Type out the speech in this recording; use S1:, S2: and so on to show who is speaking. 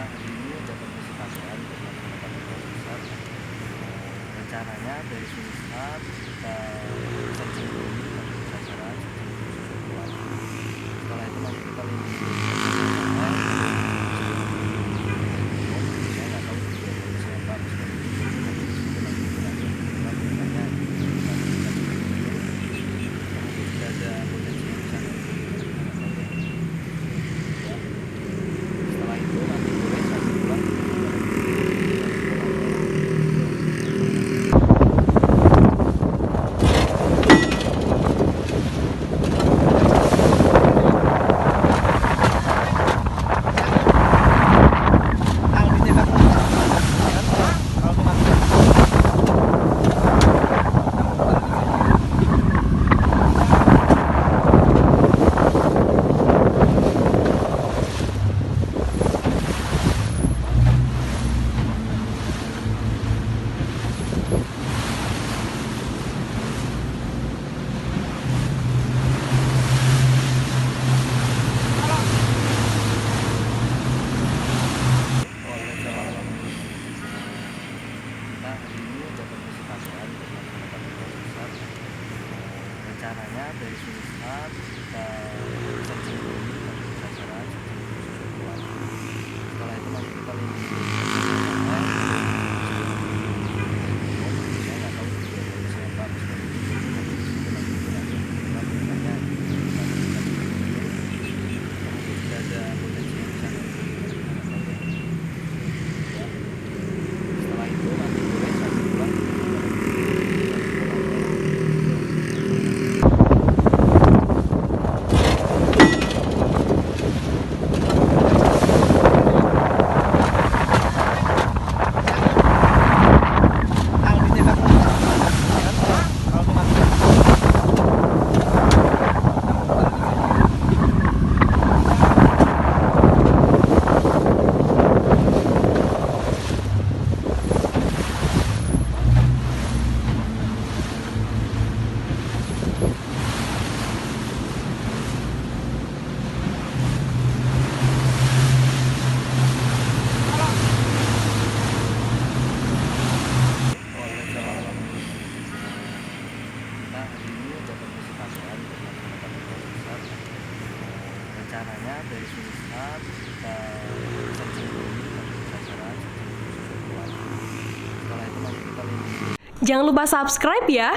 S1: hari ini dapat kesempatan untuk melakukan pusat. Rencananya dari Sumisat kita searching dulu sasaran, setelah itu nanti kita link. Saya nggak tahu siapa tidak ada potensi di sana. Setelah itu nanti boleh saya pulang. Rencananya dari Sumisat kita searching dulu sasaran, setelah itu nanti kita link. Saya nggak tahu siapa tidak ada potensi di sana. Setelah itu nanti boleh saya pulang. Rencananya dari Sumisat kita searching dulu sasaran, setelah itu nanti kita link.
S2: Jangan lupa subscribe ya.